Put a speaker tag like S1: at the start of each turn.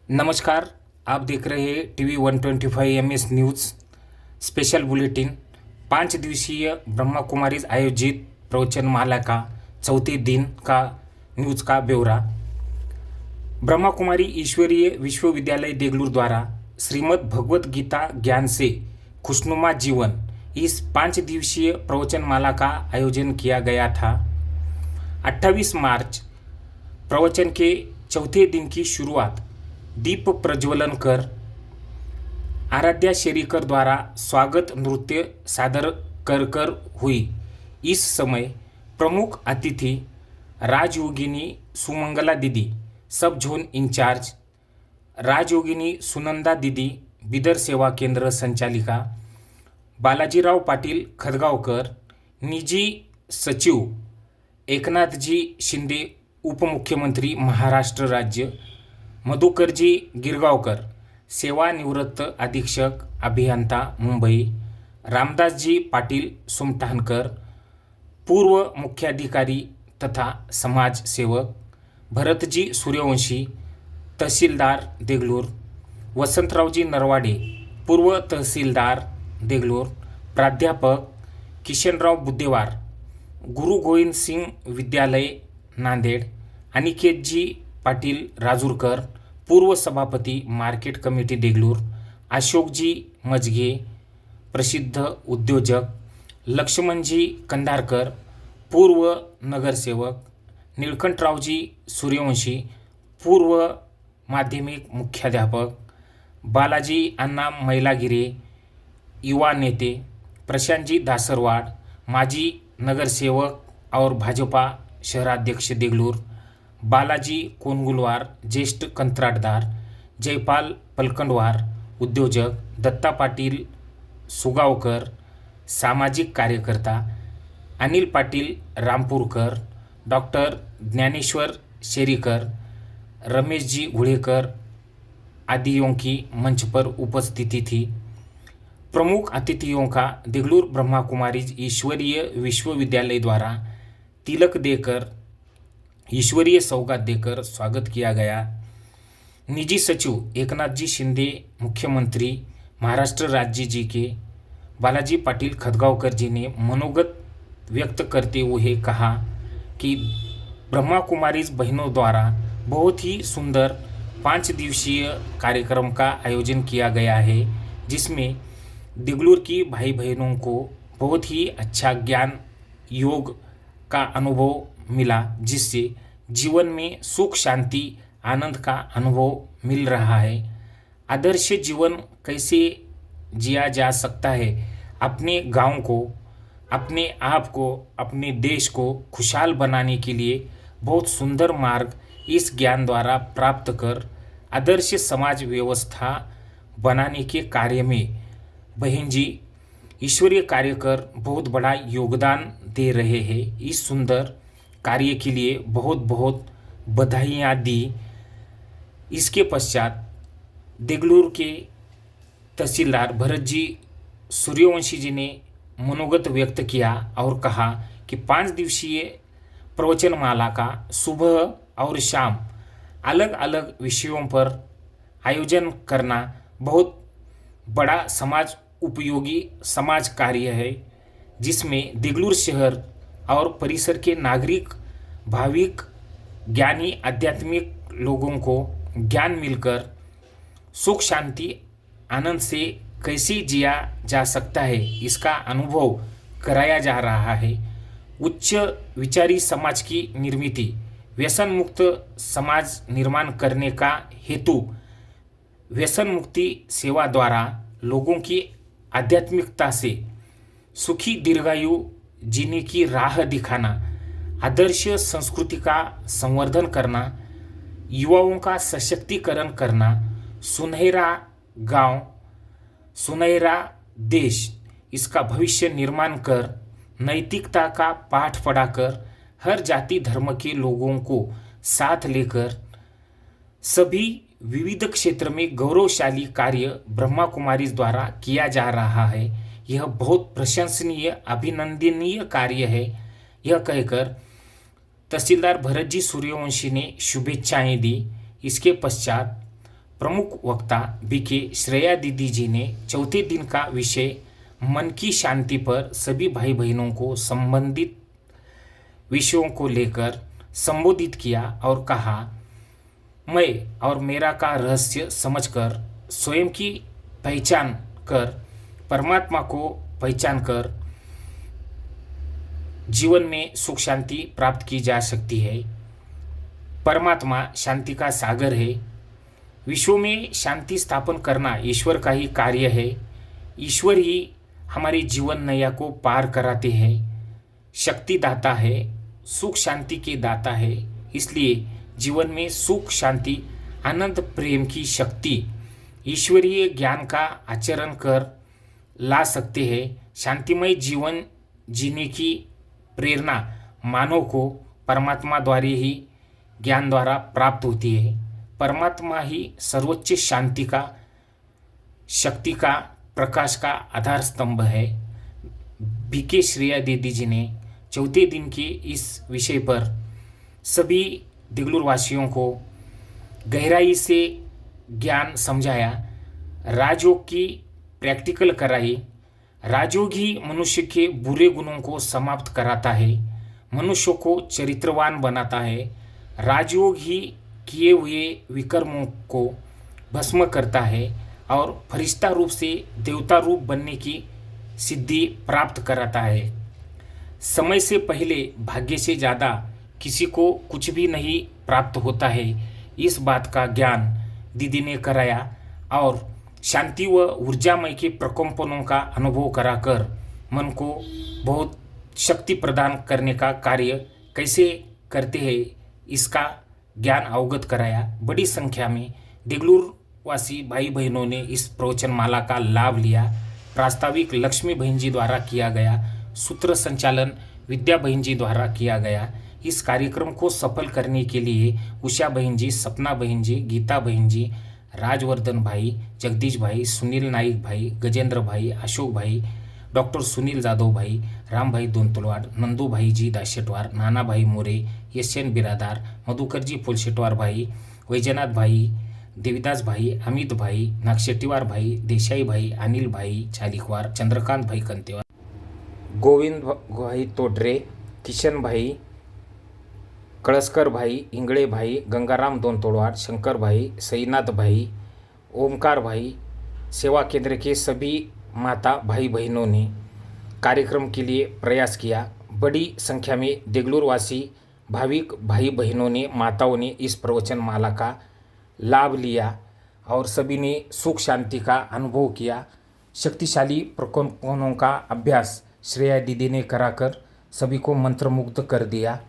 S1: नमस्कार। आप देख रहे हैं TV 125 MS news special bulletin. 5 दिवसीय ब्रह्मा कुमारी आयोजित प्रवचनमाला का चौथे दिन का न्यूज़ का ब्यौरा। ब्रह्मा कुमारी ईश्वरीय विश्वविद्यालय देगलूर द्वारा श्रीमद् भगवत गीता ज्ञान से खुशनुमा जीवन इस 5 दिवसीय प्रवचनमाला का आयोजन किया गया था। 28 मार्च प्रवचन के चौथे दिन की शुरुआत दीप प्रज्वलन कर आराध्या शेरीकर द्वारा स्वागत नृत्य सादर कर हुई। इस समय प्रमुख अतिथि राजयोगिनी सुमंगला दीदी सब जोन इंचार्ज, राजयोगिनी सुनंदा दीदी बिदर सेवा केंद्र संचालिका, बालाजीराव पाटील खदगावकर निजी सचिव, एकनाथजी शिंदे उपमुख्यमंत्री महाराष्ट्र राज्य, मधुकरजी गिरगावकर सेवानिवृत्त अधीक्षक अभियंता मुंबई, रामदासजी पाटील सुमठाणकर पूर्व मुख्याधिकारी तथा समाजसेवक, भरतजी सूर्यवंशी तहसीलदार देगलूर, वसंतरावजी नरवाडे पूर्व तहसीलदार देगलूर, प्राध्यापक किशनराव बुद्धेवार गुरु गोविंद सिंग विद्यालय नांदेड, अनिकेतजी पाटील राजूरकर पूर्व सभापती मार्केट कमिटी देगलूर, अशोकजी मजगे प्रसिद्ध उद्योजक, लक्ष्मणजी कंधारकर पूर्व नगरसेवक, निळकंठरावजी सूर्यवंशी पूर्व माध्यमिक मुख्याध्यापक, बालाजी अण्णा मैलागिरे युवा नेते, प्रशांतजी दासरवाड माजी नगरसेवक और भाजपा शहराध्यक्ष देगलूर, बालाजी कोनगुलवार ज्येष्ठ कंत्राटदार, जयपाल पलकंडवार उद्योजक, दत्ता पाटील सुगावकर सामाजिक कार्यकर्ता, अनिल पाटील रामपूरकर, डॉक्टर ज्ञानेश्वर शेरीकर, रमेशजी घुड़ेकर आदियों की मंच पर उपस्थिति थी। प्रमुख अतिथियों का देगलूर ब्रह्मा कुमारी ईश्वरीय विश्वविद्यालय द्वारा तिलक देकर ईश्वरीय सौगात देकर स्वागत किया गया। निजी सचिव एकनाथजी शिंदे मुख्यमंत्री महाराष्ट्र राज्य जी के बालाजी पाटिल खदगावकर जी ने मनोगत व्यक्त करते हुए कहा कि ब्रह्मा कुमारीज बहनों द्वारा बहुत ही सुंदर 5 दिवसीय कार्यक्रम का आयोजन किया गया है, जिसमें देगलूर की भाई बहनों को बहुत ही अच्छा ज्ञान योग का अनुभव मिला, जिससे जीवन में सुख शांति आनंद का अनुभव मिल रहा है। आदर्श जीवन कैसे जिया जा सकता है, अपने गांव को, अपने आप को, अपने देश को खुशहाल बनाने के लिए बहुत सुंदर मार्ग इस ज्ञान द्वारा प्राप्त कर आदर्श समाज व्यवस्था बनाने के कार्य में बहन जी ईश्वरीय कार्य कर बहुत बड़ा योगदान दे रहे हैं। इस सुंदर कार्य के लिए बहुत बहुत बधाइयाँ दी। इसके पश्चात देगलूर के तहसीलदार भरतजी सूर्यवंशी जी ने मनोगत व्यक्त किया और कहा कि 5 दिवसीय प्रवचनमाला का सुबह और शाम अलग अलग विषयों पर आयोजन करना बहुत बड़ा समाज उपयोगी समाज कार्य है, जिसमें देगलूर शहर और परिसर के नागरिक, भाविक, ज्ञानी, आध्यात्मिक लोगों को ज्ञान मिलकर सुख शांति आनंद से कैसे जिया जा सकता है, इसका अनुभव कराया जा रहा है। उच्च विचारी समाज की निर्मिति, व्यसन मुक्त समाज निर्माण करने का हेतु व्यसन मुक्ति सेवा द्वारा लोगों की आध्यात्मिकता से सुखी दीर्घायु जीने की राह दिखाना, आदर्श संस्कृति का संवर्धन करना, युवाओं का सशक्तिकरण करना, सुनहरा गांव, सुनहरा देश, इसका भविष्य निर्माण कर नैतिकता का पाठ पढ़ाकर हर जाति धर्म के लोगों को साथ लेकर सभी विविध क्षेत्र में गौरवशाली कार्य ब्रह्मा कुमारी द्वारा किया जा रहा है। यह बहुत प्रशंसनीय अभिनंदनीय कार्य है। यह कहकर तहसीलदार भरतजी सूर्यवंशी ने शुभेच्छाएं दी। इसके पश्चात प्रमुख वक्ता बीके श्रेया दीदी जी ने चौथे दिन का विषय मन की शांति पर सभी भाई बहनों को संबंधित विषयों को लेकर संबोधित किया और कहा, मैं और मेरा का रहस्य समझकर स्वयं की पहचान कर परमात्मा को पहचान कर जीवन में सुख शांति प्राप्त की जा सकती है। परमात्मा शांति का सागर है। विश्व में शांति स्थापन करना ईश्वर का ही कार्य है। ईश्वर ही हमारे जीवन नैया को पार कराते हैं, शक्ति दाता है, सुख शांति के दाता है। इसलिए जीवन में सुख शांति आनंद प्रेम की शक्ति ईश्वरीय ज्ञान का आचरण कर ला सकते हैं। शांतिमय जीवन जीने की प्रेरणा मानव को परमात्मा द्वारा ही ज्ञान द्वारा प्राप्त होती है। परमात्मा ही सर्वोच्च शांति का, शक्ति का, प्रकाश का आधार स्तंभ है। बीके श्रेया दीदी जी ने चौथे दिन के इस विषय पर सभी देगलूर वासियों को गहराई से ज्ञान समझाया, राजयोग की प्रैक्टिकल कराई। राजयोग ही मनुष्य के बुरे गुणों को समाप्त कराता है, मनुष्य को चरित्रवान बनाता है। राजयोग ही किए हुए विकर्मों को भस्म करता है और फरिश्ता रूप से देवता रूप बनने की सिद्धि प्राप्त कराता है। समय से पहले भाग्य से ज़्यादा किसी को कुछ भी नहीं प्राप्त होता है, इस बात का ज्ञान दीदी ने कराया और शांति व ऊर्जामय के प्रकंपनों का अनुभव कराकर मन को बहुत शक्ति प्रदान करने का कार्य कैसे करते हैं इसका ज्ञान अवगत कराया। बड़ी संख्या में देगलूर वासी भाई बहनों ने इस प्रवचन माला का लाभ लिया। प्रास्ताविक लक्ष्मी बहन जी द्वारा किया गया, सूत्र संचालन विद्या बहन जी द्वारा किया गया। इस कार्यक्रम को सफल करने के लिए उषा बहन जी, सपना बहन जी, गीता बहन जी, राजवर्धन भाई, जगदीश भाई, सुनील नाइक भाई, गजेंद्र भाई, अशोक भाई, डॉक्टर सुनील जाधव भाई, राम भाई दोनतलवार, नंदू भाई जी दाशेटवार, नाना भाई मोरे, यशयन बिरादार, मधुकर जी फुलशेटवार भाई, वैजनाथ भाई, देवीदास भाई, अमित भाई, नागशेट्टीवार भाई, देसाई भाई, अनिल भाई चालिकवार, चंद्रकांत भाई कंतेवार, गोविंद भाई तोडरे, किशन भाई, कळसकर भाई, इंगळे भाई, गंगाराम दोनतोड़वार, शंकर भाई, सईनाथ भाई, ओमकार भाई, सेवा केंद्र के सभी माता भाई बहनों ने कार्यक्रम के लिए प्रयास किया। बड़ी संख्या में देगलूर वासी भाविक भाई बहनों ने, माताओं ने इस प्रवचन माला का लाभ लिया और सभी ने सुख शांति का अनुभव किया। शक्तिशाली प्रकंपनों का अभ्यास श्रेया दीदी ने कराकर सभी को मंत्रमुग्ध कर दिया।